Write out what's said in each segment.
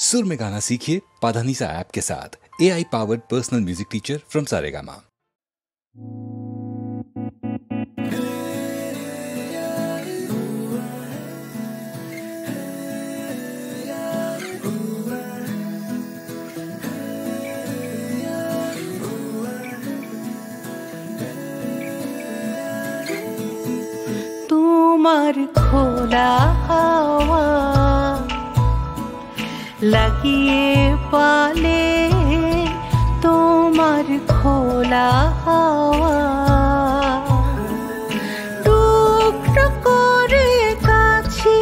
सुर में गाना सीखिए पाधानीसा ऐप के साथ। AI powered personal music teacher from Saregama. তোমার খোলা হাওয়া লাগিয়ে পালে, তোমার খোলা হাওয়া টুকরো করে কাছি,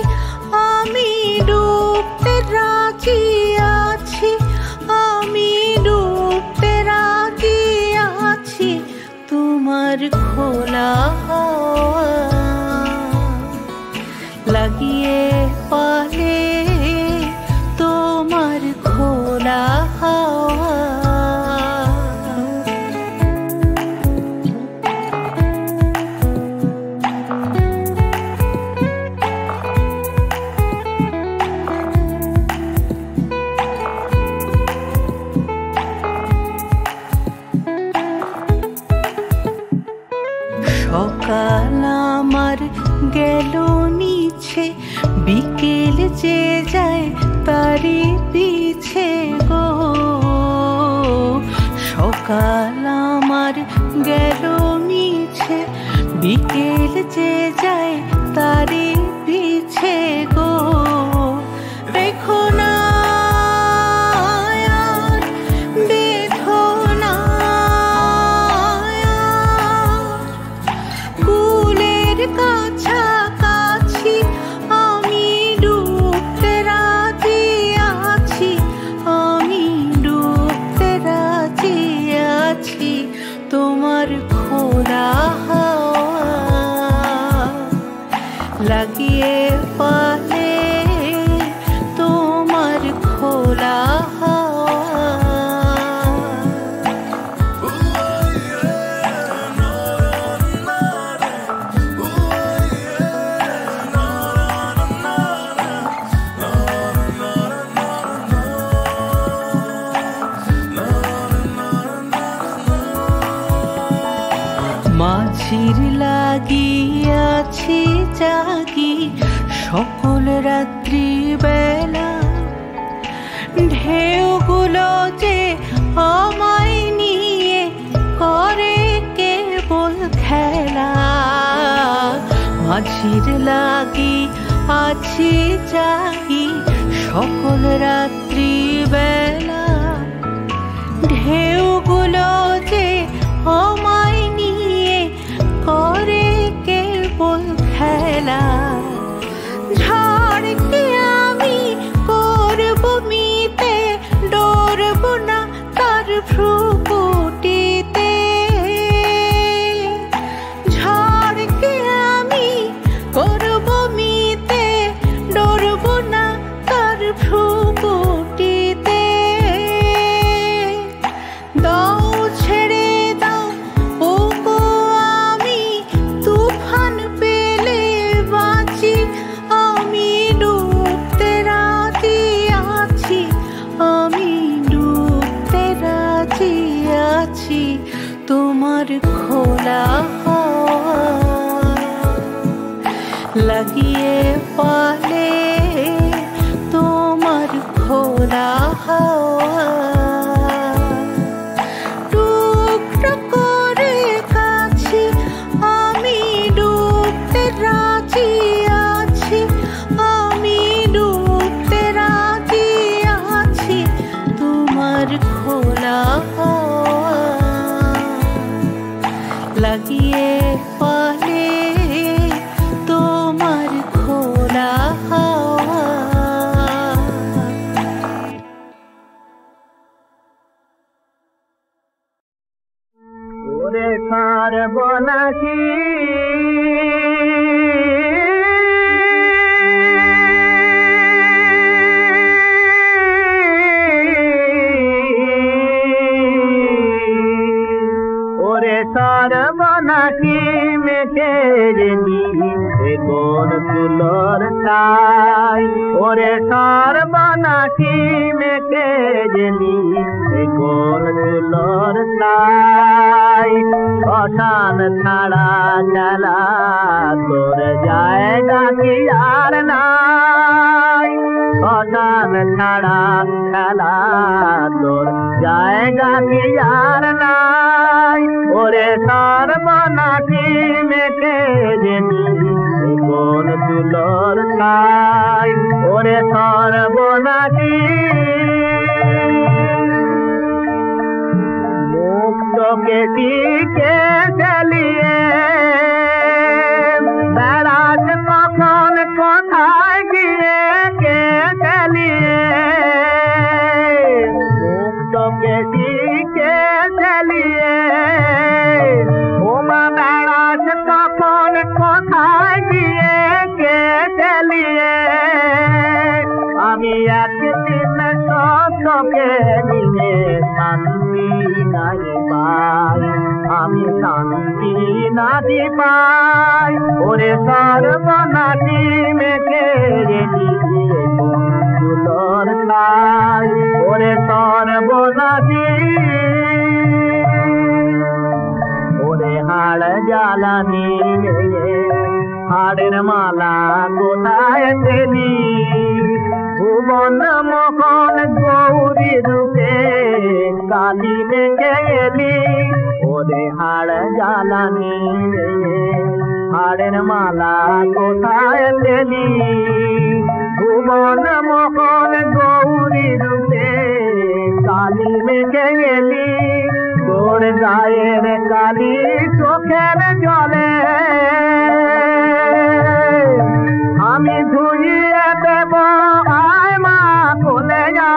আমি ডুবতে রাজি আছি, আমি ডুবতে রাজি আছি। তোমার খোলা হাওয়া লাগিয়ে পালে, তোমার খোলা হাওয়া। সকাল আমার গেল মিছে, বিকেল যে যায় তারি পিছে গো। সকাল আমার গেল মিছে, বিকেল যে যায় তারি পিছে গো। দেখো না কাছাকাছি, আমি ডুবতে রাজি আছি, আমি ডুবতে রাজি আছি। তোমার খোলা হাওয়া লাগিয়ে পালে, তোমার খোলা হাওয়া। মাঝির লাগিয়াছি জাগি সকল রাত্রি বেলা, ঢেউগুলো যে আমায় নিয়ে করে কেবল খেলা। মাঝির লাগি আছি জাগি সকল রাত্রি বেলা, ঢেউগুলো যে আমায় নিয়ে করে কেবল খেলা। ঝড়কে আমি করব মিতে, ডরব না তার ভ্রুকুটিতে। ঝড়কে আমি করব মিতে, ডরব না তার ভ্রুকুটিতে। দাও ছেড়ে দাও ওগো, আমি তুফান পেলে বাঁচি, আমি ডুবতে রাজি আছি, আমি ডুবতে রাজি আছি। তোমার খোলা হাওয়া লাগিয়ে পালে, তোমার খোলা হাওয়া টুকরো করে কাছি, আমি ডুবতে রাজি আছি, আমি ডুবতে রাজি আছি। তোমার খোলা হাওয়া লাগিয়ে পালে, তোমার খোলা হাওয়া। ওরে ছাড়বো নাকি ওরে ছাড়বো নাকি মেঘের দিন কোন চুলোর ছাই ওরে সর্বনাশী মেঘে জেলি কোন চুলোর ছাই শ্মশান ছাড়া চালা তোর জায়গা কি আর নাই শ্মশান ছাড়া চালা তোর জায়গা কি আর নাই ওরে সর্বনাশী মেঘে জেলি কোন চুলোর ছাই ওরে সর্বনাশী মুক্তকে টিকে চালিয়ে বেড়াস কখন কোথায় গিয়ে কে চালিয়ে মুক্তকে টিকে চালিয়ে ওমা বেড়াস কখন কোথায় গিয়ে কে চালিয়ে আমি একদিন সত্যকে নিয়ে শান্তি নাই পাই আমি শান্তি নাহি পাই ওরে সর্বনাশী মেঘে দিয়ে চুলোর ছাই ওরে সর্বনাশী ওরে হাড় জ্বালানি হাড়ের মালা কোথায় পেলি ভুবন মোহন গৌরী রূপে কালী মেঘে এলি ওরে হাড় জ্বালানি হাড়ের মালা কোথায় পেলি ভুবন মোহন গৌরী রূপে কালী মেঘে এলি তোর গায়ের কালি চোখের জলে আমি ধুইয়ে দেব আয় মা কোলে যা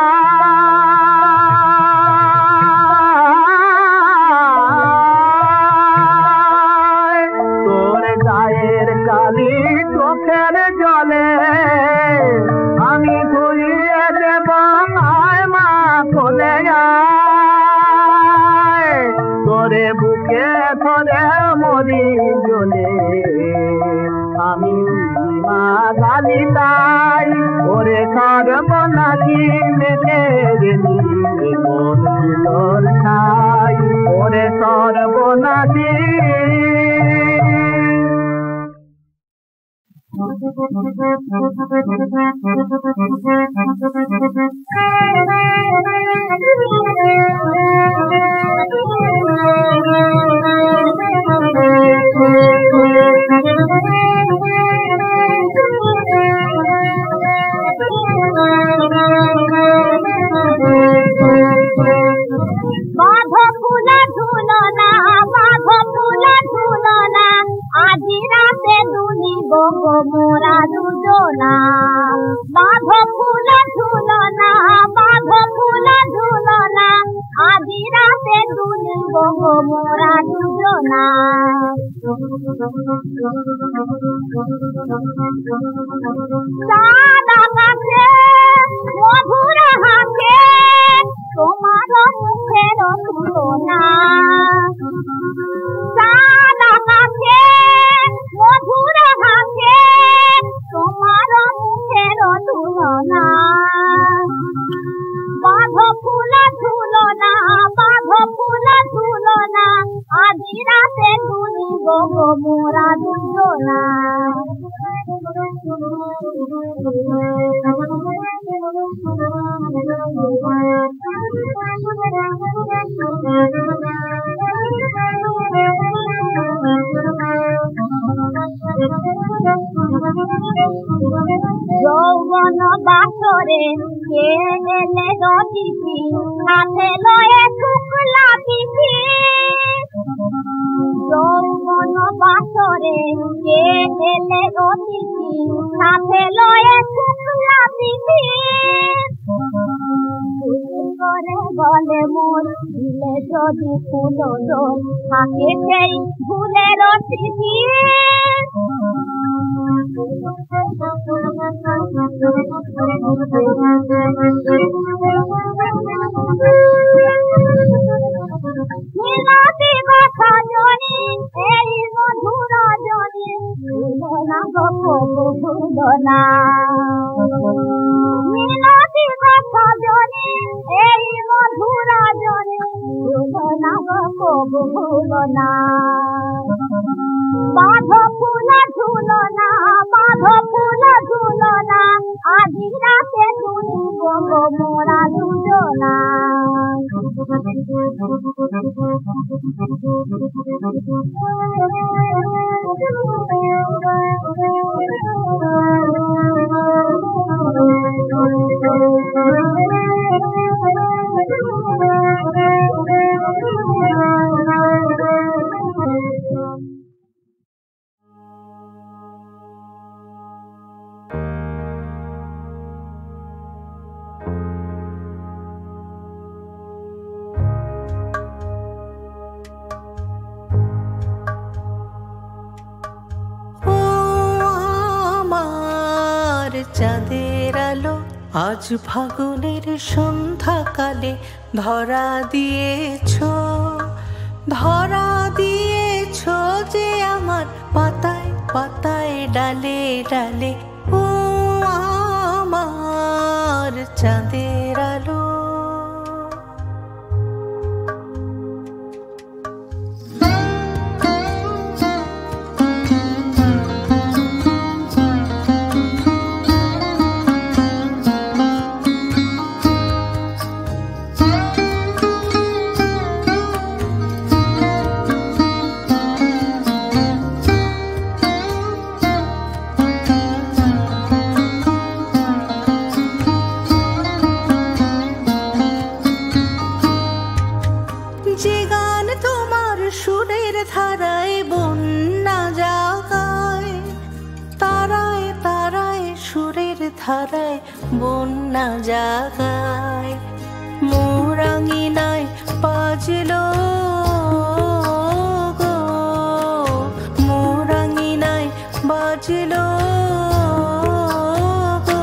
তোর গায়ের কালি চোখের জলে আমি ধুইয়ে দেব আয় মা কোলে যা তোরে বুকে ধরে মরি জ্বলে আমি মা গালি তাই ওরে সর্বনাশী মেঘে গেলি কোন চুলোর ছাই ওরে সর্বনাশী মোরা দুজনা বাঁধ ফুল ঝুলনা বাঁধ ফুল ঝুলনা আদি রাতে দুলিব মোরা দুজনা সাদা গাছে মধুর হাতে তোমার মুখের তুলনা সাদা গাছে মধুর হাতে তোমার মুখের তুলনা বাঁধ ফুল ঝুলনা বাঁধ ফুল ঝুলনা আদি রাতে দুলিব মোরা দুজনা যৌবন বাসরে কে এলে রতিথি হাতে লয়ে শুক্লা তিথি যৌবন বাসরে কে এলে রতিথি হাতে লয়ে শুক্লা তিথি করে বলে মোর দিলে যদি ফুল থাকে সেই ফুলের তিথি মিলাতি কথা জনি এই মধুর জনি না গপ মোরা দুজনা চাঁদের আলো আজ ফাগুনের সন্ধ্যাকালে ধরা দিয়েছ যে আমার পাতায় পাতায় ডালে ডালে ও আমার চাঁদের আলো ধারায় বন্যা জাগায় মোরাঙ্গিনায় বাজলো গো মোরাঙ্গিনায় বাজলো গো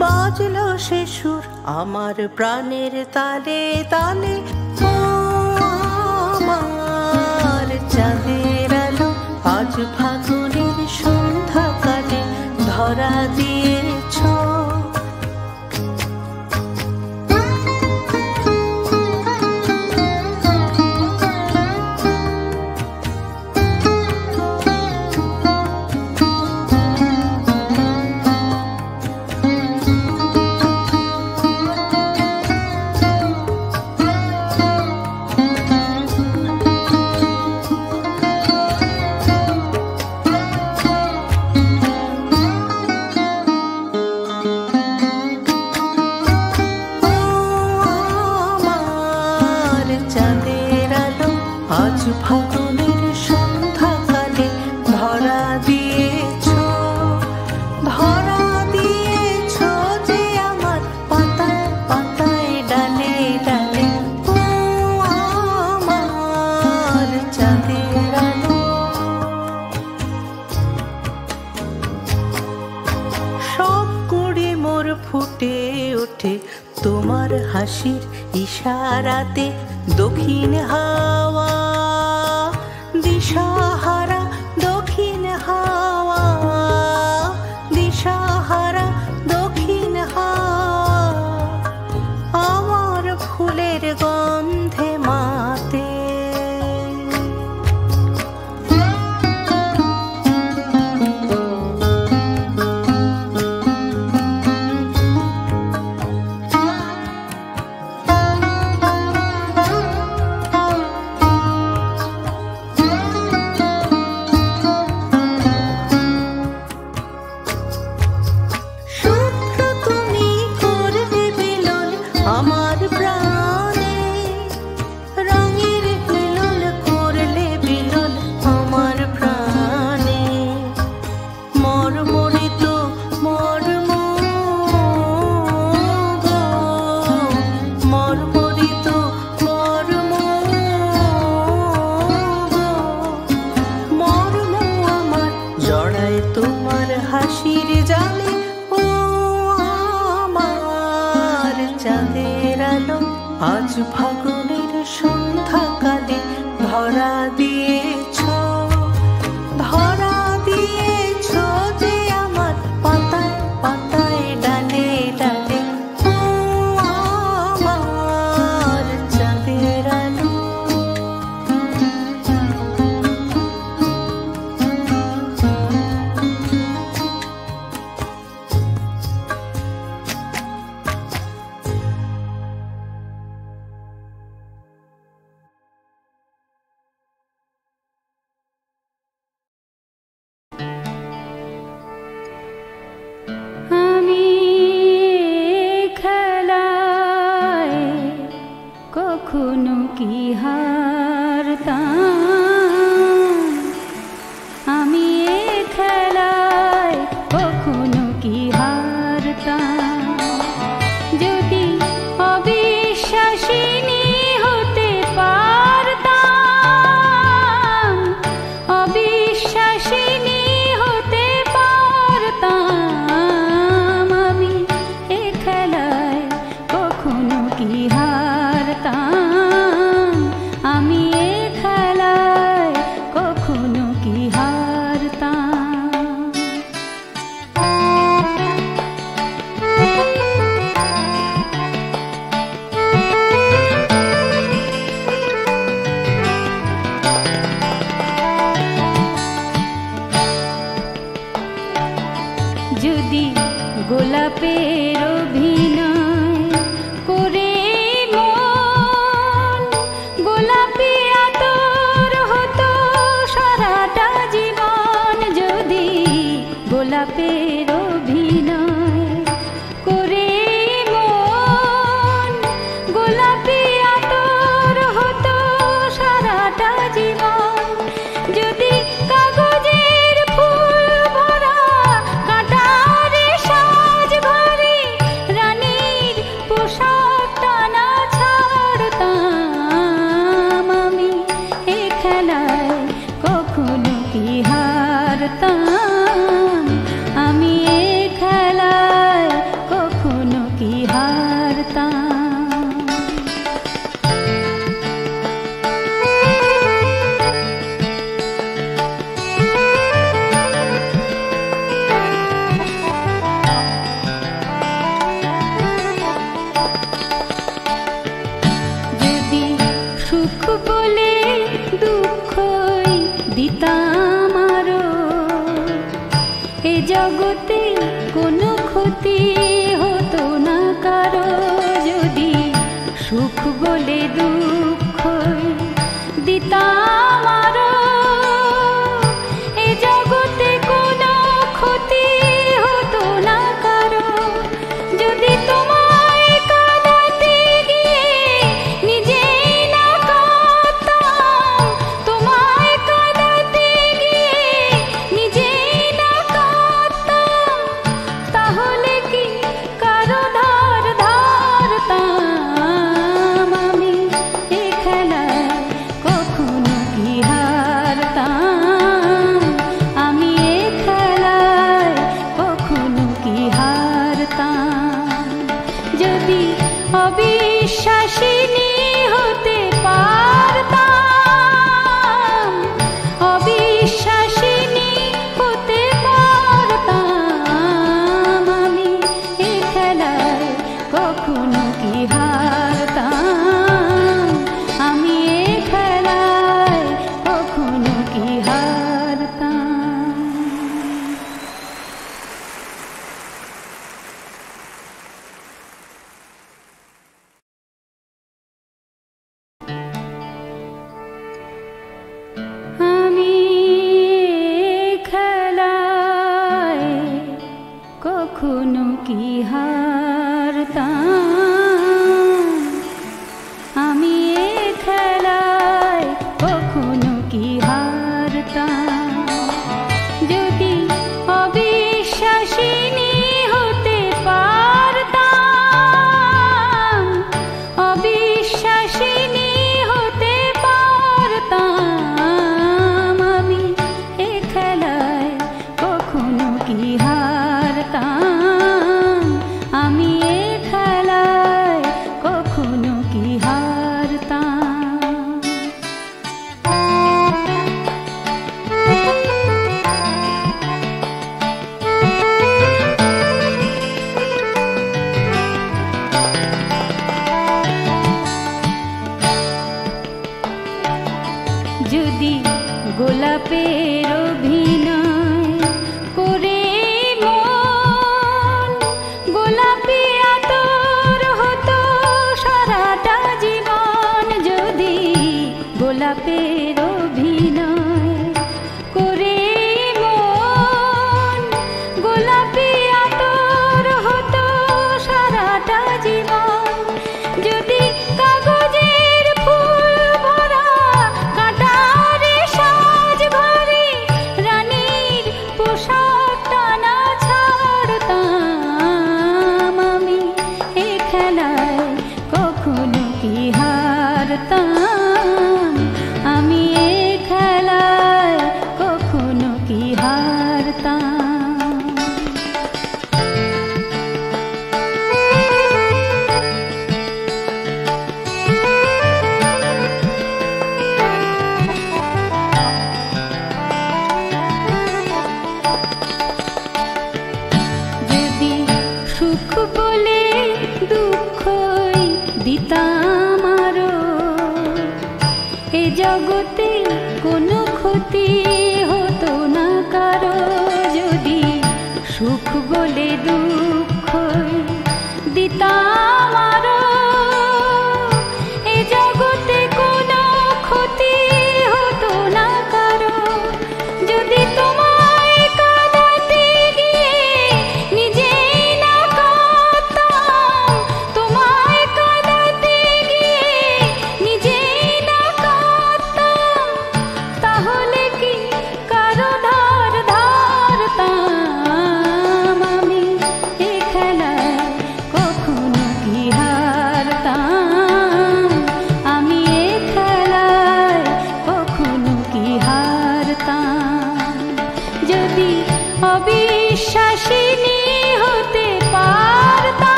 বাজলো সে সুর আমার প্রাণের তালে তালে ও আমার চাঁদের আলো আজ ফাগুনের সন্ধ্যাকালে ধরা দিয়েছ আজ ফাগুনের সন্ধ্যাকালে ধরা দিয়েছ যে আমার পাতায় পাতায় ডালে ডালে ও আমার চাঁদের আলো সব কুড়ি মোর ফুটে ওঠে তোমার হাসির ইশারাতে দক্ষিণ হাওয়া দিশাহারা দক্ষিণ হাওয়া দিশাহারা দক্ষিণ হাওয়া আমার ফুলের গন্ধে মাতে আমার প্রাণে রঙের বিলোল করলে বিলোল আমার প্রাণে মরমরিত মর্ম গো মরমরিত মর্ম গো মর্ম আমার জড়ায় তোমার হাসির জালে ও আমার চাঁদের আলো আজ ফাগুনের সন্ধ্যাকালে ধরা দিয়েছ যে আমার পাতায় পাতায় ডালে ডালে ও আমার চাঁদের আলো কি হারতাম, আমি এ খেলায় কখনো কি হারতাম। যদি গোলাপের অভিনয় করে মন গোলাপি আতর হতো সারাটা জীবন, যদি গোলাপের অভিনয় করে মন গোলাপি আতর হতো সারাটা জীবন, যদি কাগজের ফুল ভরা কাঁটারে সাজ ভরে রানীর পোশাকটা না ছাড়তাম, আমি এ খেলায় কখনো কি হারতাম, আমি এ খেলায় কখনো কি হারতাম। যদি সুখ বলে দুঃখই দিতাম আরো, এ জগতে কোনো ক্ষতি হতো না কারো, যদি সুখ বলে দুঃখই দিতাম আরো, এ জগতে কোনো ক্ষতি হতো না কারো, যদি তোমায় কাঁদাতে গিয়ে নিজেই না কাঁদতাম, তোমায় কাঁদাতে গিয়ে নিজেই না কাঁদতাম, তাহলে কি কারো ধার ধারতাম, আমি এ খেলায় কখনো কি হারতাম, আমি এ খেলায় কখনো কি হারতাম। যদি অবিশ্বাসিনী হতে পারতাম, অবিশ্বাসিনী হতে পারতাম, আমি এ খেলায় কখনো কি হারতাম, আমি এ খেলায় কখনো কি হারতাম। আমি খেলায় কখনো কি হারতাম, আমি এ খেলায় কখনো কি হারতাম। যদি অবিশ্বাসিনী হতে পারতাম, অবিশ্বাসিনী হতে পারতাম, আমি এ খেলায় কখনো কি হারতাম, আমি এ খেলায় কখনো কি হারতাম। যদি গোলাপের অভিনয় করে মন গোলাপি আতর হতো সারাটা জীবন, যদি গোলাপের অভিনয় করে মন গোলাপি আতর হতো সারাটা জীবন, যদি কাগজের ফুল ভরা কাঁটারে সাজ ভরে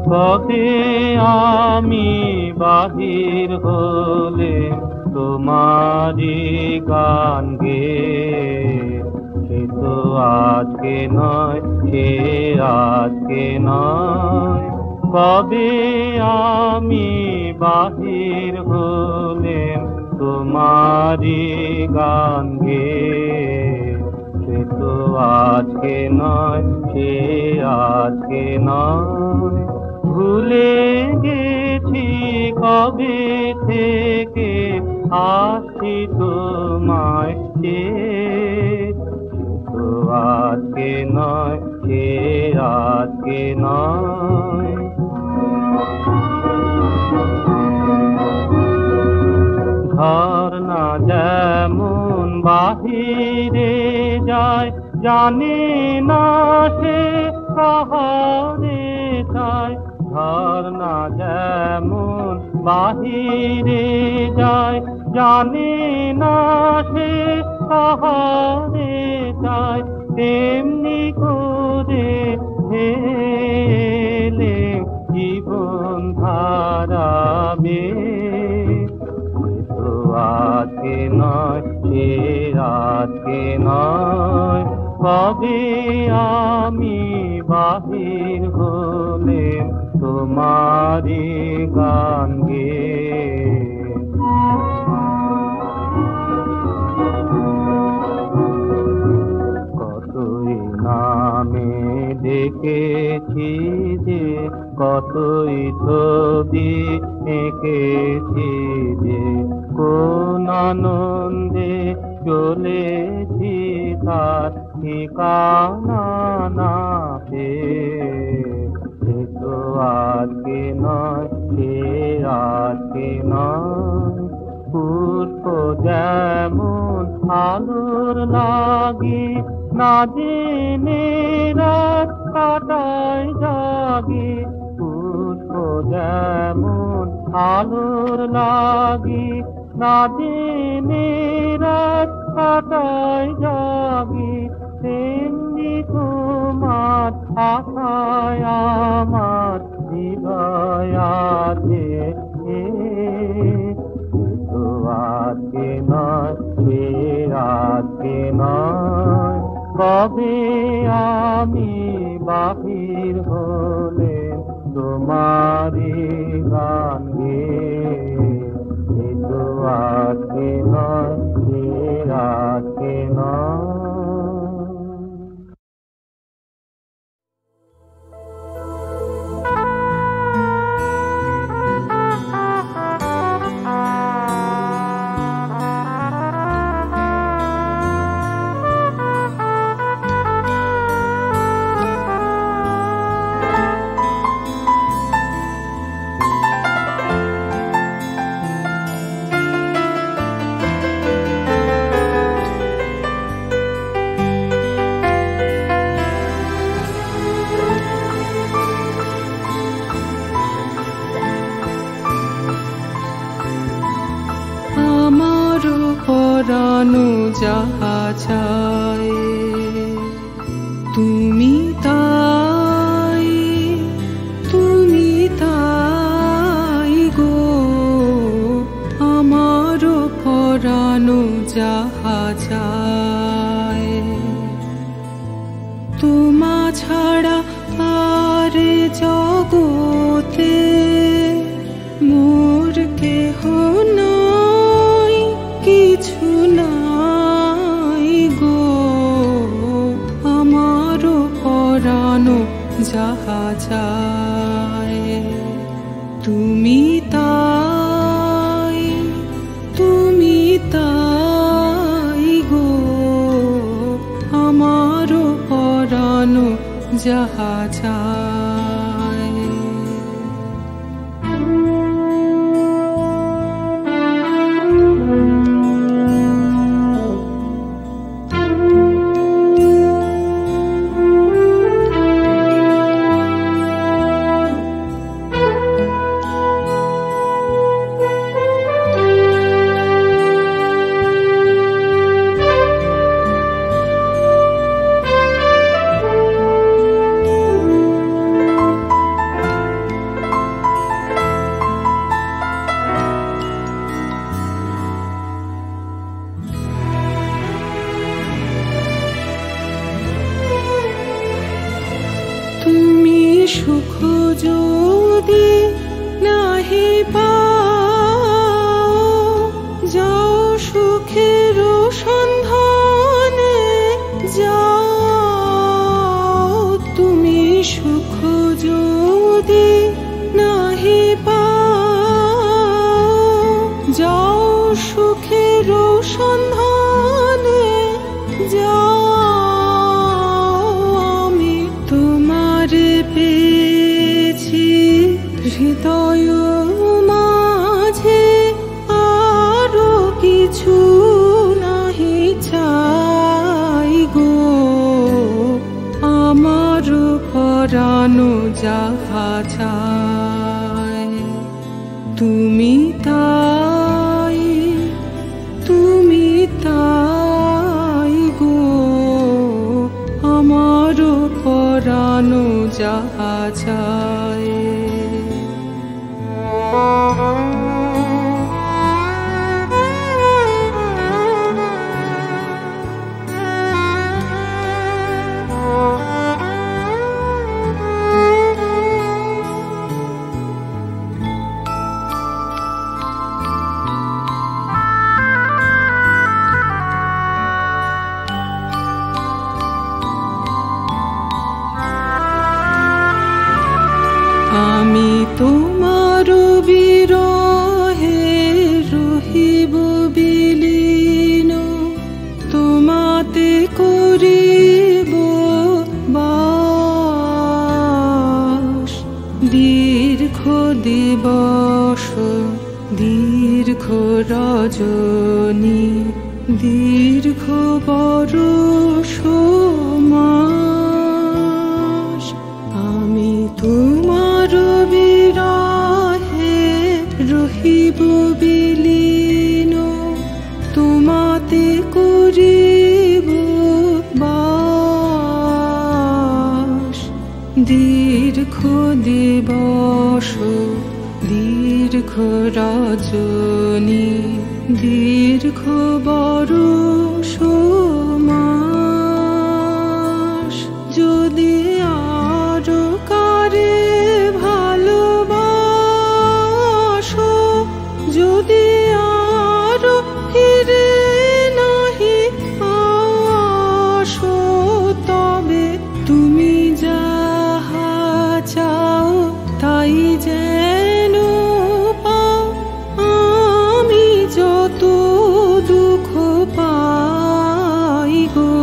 পথে আমি বাহির হলে তোমারি গান গে, সে তো আজকে নয়, সে আজকে নয়। কবে আমি বাহির হলে তোমারি গান গে, সে তো আজকে নয়, সে আজকে নয়। ভুলে গেছি কবে থেকে আসছি তোমায় চেয়ে, তো আজকে নয়, সে আজকে নয়। ঘর না যেমন বাহিরে যায়, জানে না সে কাহারে চায়। ঘর না যেমন বাহিরে যায়, জানে না সে কাহারে চায়। তেমনি করে হেলে জীবন ধারাবে, তো আজকে নয়, সে আজকে নয়। কবে আমি বাহির হলে তোমারি গান গে, কতই নামে ডেকেছি যে, কতই ছবি এঁকেছি যে, কোন আনন্দে চলেছি তার ঠিকানা না পেয়ে, তো আজকে নয়, সে আজকে নয়। পুষ্প যেমন আলোর লাগি, না জেনে রাত কাটায় জাগি। পুষ্প যেমন আলোর লাগি, না জেনে রাত কাটায় জাগি। তেমনি তোমার আশায় আমার হৃদয় আছে, তো আজকে নয়, সে আজকে নয়। কবে আমি বাহির হলে তোমারি গান গে, তো আজকে নয়, সে আজকে নয়। পরানো যাহা চায়, তুমি তা আরে জগতে মোর কেহ নাই, কিছু নাই গো, আমার পরানো যাহা চায় তুমি তাই, তুমি তাই গো, আমার পরানো যাহা চায়। তুমি সুখ যদি নাহি পাও, যাও সুখের সন্ধানে যাও। তুমি সুখ যদি নাহি পাও, যাও সুখের সন্ধানে যাও। পেয়েছি হৃদয় মাঝে, আরো কিছু নাহি চাই গো, আমার পরানো যাহা চায় তুমি তাই, তুমি তাই গো, আমার পরানো যাহা চায়। আমি তোমার বিরহে রহিব বিলীন, তোমাতে করিব বাস। দীর্ঘ দিবস দীর্ঘ রজনী, দীর্ঘ বরষ মাস। আমি তোমার বিরহে রহিব বিলীন, তোমাতে করিব বাস। দীর্ঘ দিবস দীর্ঘ রজনী, দীর্ঘ বরষ মাস। যদি আরো কারে ভালোবাসো, যদি আরো ফিরে নাহি আসো, তবে তুমি যাহা চাও তাই যেন পাও। আমি যত দুঃখ পাই গো,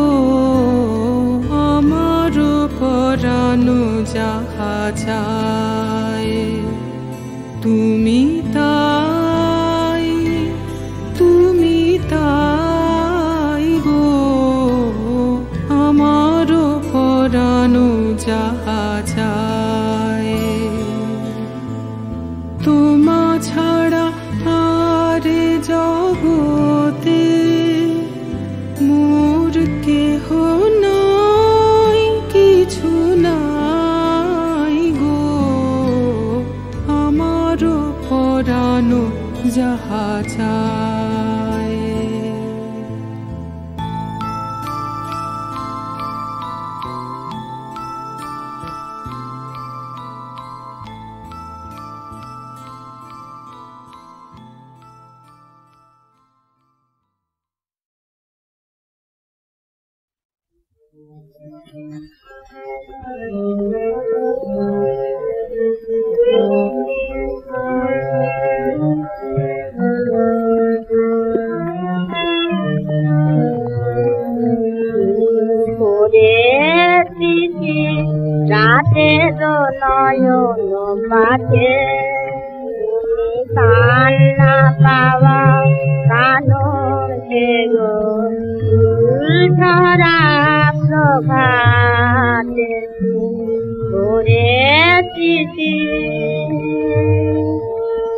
আমার পরানো যাহা চায় তুমি তাই, তুমি তাই গো, আমার পরানো যাহা চায়। তোমা ছাড়া আরে জগতে মোর কেহ নাই, কিছু নাই গো, আমার পরানো যাহা চায়। রাতের নয়ন পাঠে কান্না পাওয়া কানর ধরা প্রভাতে করেছি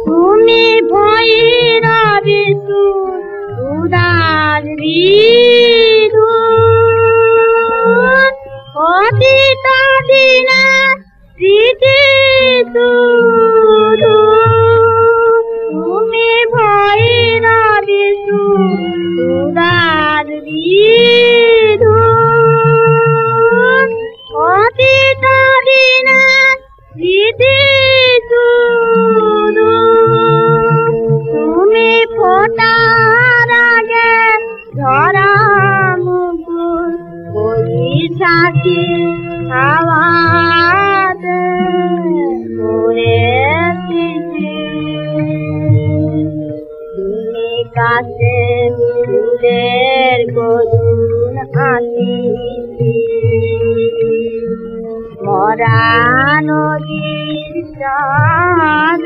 তুমি ভৈরবী উদার অতীত দিনে স্মৃতি তুমি ভৈরবী সুদার অতীত দিনে স্মৃতি তুমি ফোটার আগে ধরা মুকুল বৈশাখী হাওয়াতে পড়েছি তুমি কাছে ফুলের করুণ হাসি মরা নদীর চাঁদ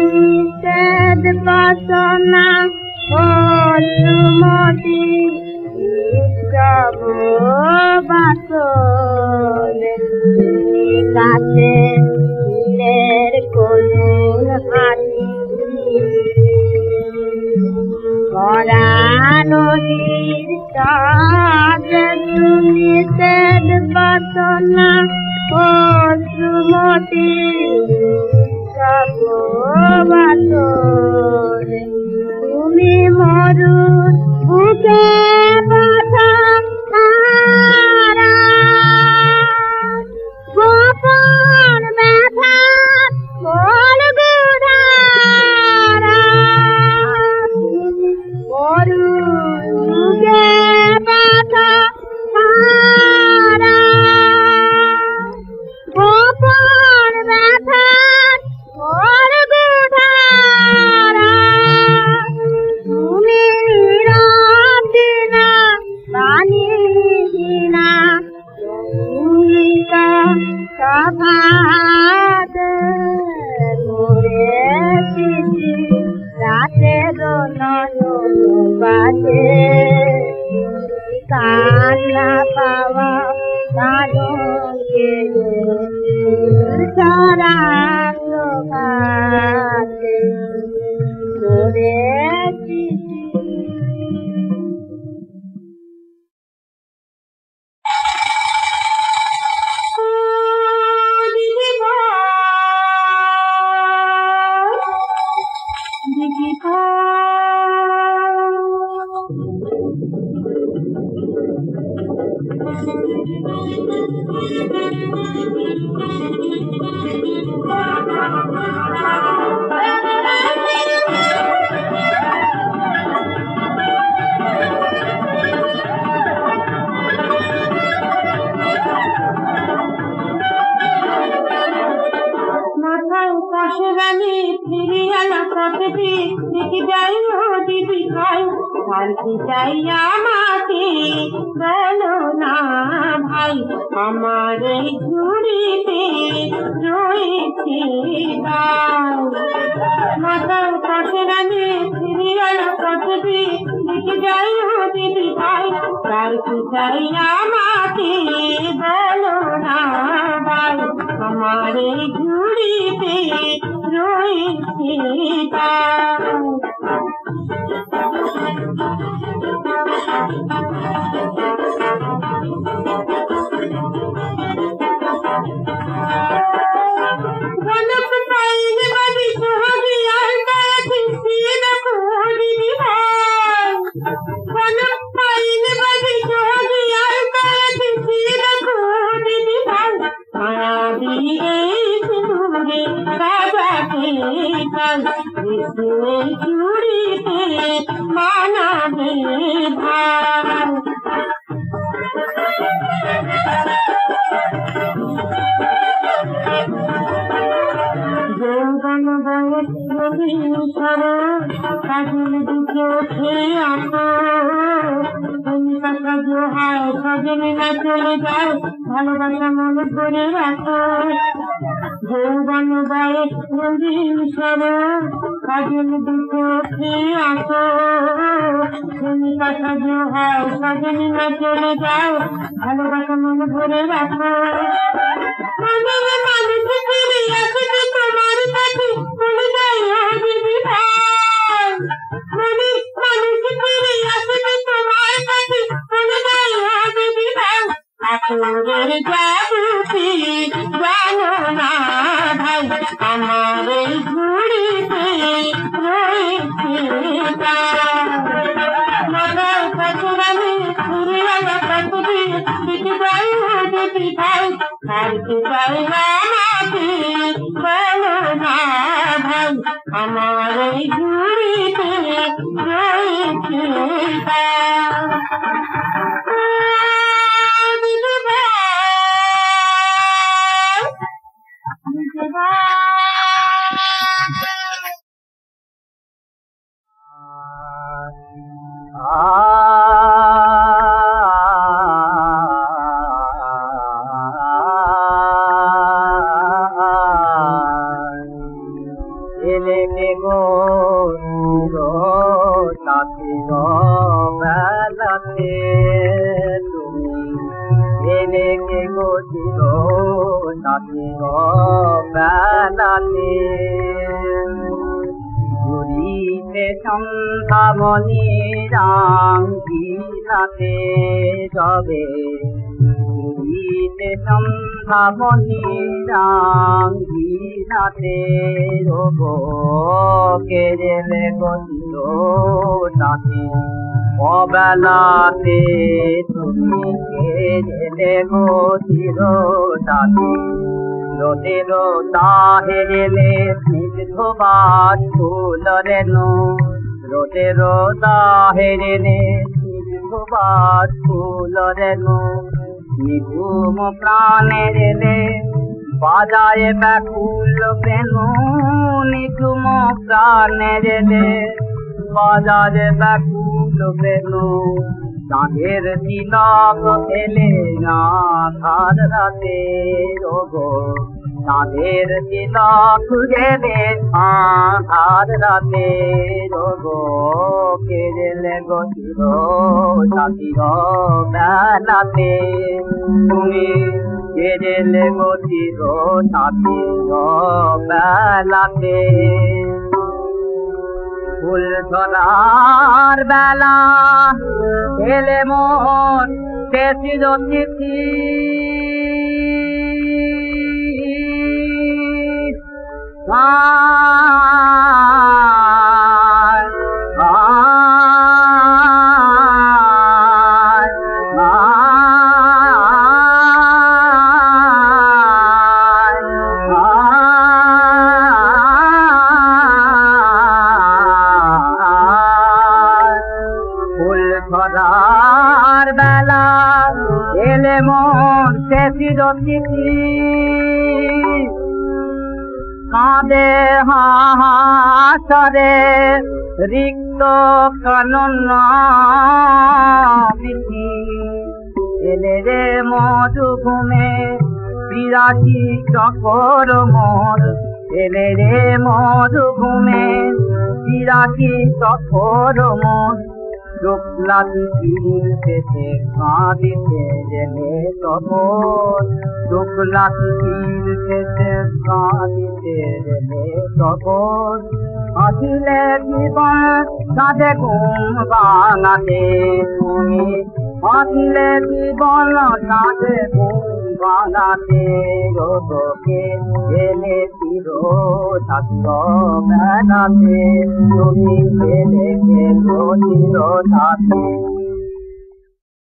নিষেধ বাসনা অসুমতি যাব বাসরে কাছে ফুলের করুণ হাসি মরা নদীর চাঁদ নিষেধ বাসনা অসুমতি যাব বাসরে তুমি মরুর বুকে বাঁধা তারা গোপন ব্যথা বল গুধারা মরুর বুকে বাঁধা তারা গোপন ব্যথা বল গুধারা তুমি সভাত রাতের নয়ন বাজে কান্না পাওয়া কানকে সারা প্রভাতে করেছি আমার এই ঝুড়িতে রয়েছে মাথার পাশে রানে সিরিয়াল কতবি লিখে যাই দিদি ভাই তার কি চাই আমাকে বলো না ভাই আমার এই ঝুড়িতে রয়েছে চুড়িতে মানাবে ভাই যৌবন বয়স নদীর সরে কাজল দিকে ওঠে আসো তুমি কথা যে হয় সজনী না চলে যায় ভালোবাসা মনে করে রাখো যৌবন বয়স নদীর সরে কাজল দিকে ওঠে আসো তুমি কথা যে হয় সজনী না চলে যায় ভালোবাসা মনে করে রাখো তোমার কাছে চলে যায় দিদি ভাই মানুষ ফিরে আসবে তোমার কাছে চলে যায় দিদি ভাই আসরের জাদুতে জানো না ভাই আমার এই ঘুড়িতে রয়েছে মাথায় কাছুরানি ঘুরে আলো কাছুরি দিদি ভাই দিদি ভাই আর কি চাই না বলো না ভাই আমার এই ঘুড়িতে রয়েছে সন্ধ্যামণি রাঙ্গিলাতে যাবে সন্ধ্যামণি রাঙ্গিলাতে রব কেড়ে গছিল তাতে অবেলাতে তুমি কেড়ে গছিল তাতে রোদের দাহেরে স্নিগ্ধবাদ ফুল রেণু রোদের দাহেরে স্নিগ্ধবাদ ফুল রেণু নিঝুম প্রাণের রে বাজায় ব্যাকুল বেনু নিঝুম প্রাণের রে বাজায় ব্যাকুল বেনু চাঁদের তিলক এলে না ঘাট রাতে রোগো চাঁদের তিলক গেলে আধার রাতে রোগো কেড়ে গছিল জাতির বেলাতে তুমি কেড়ে গছিল জাতির বেলাতে ফুল ধরার বেলা এলে মন শেষির তিথি ধরার বেলা এলে মন শেষির তিথি কাঁদে হাসরে রিক্ত কানন বিধি এলে রে মধুভূমে বিরাটি চকর মোর এলে রে মধুভূমে বিরাটি চকর মোর শুক্লা তিথির শেষে কাঁদিতে গেলে তখন শুক্লা তিথির শেষে কাঁদিতে গেলে তখন আসিলে জীবন কাঁদে ঘুম ভাঙাতে তুমি আসিলে জীবন কাঁদে ঘুম ভাঙাতে রোদকে এলে চির ছাত্র বেড়াতে তুমি এলে চির ছাত্র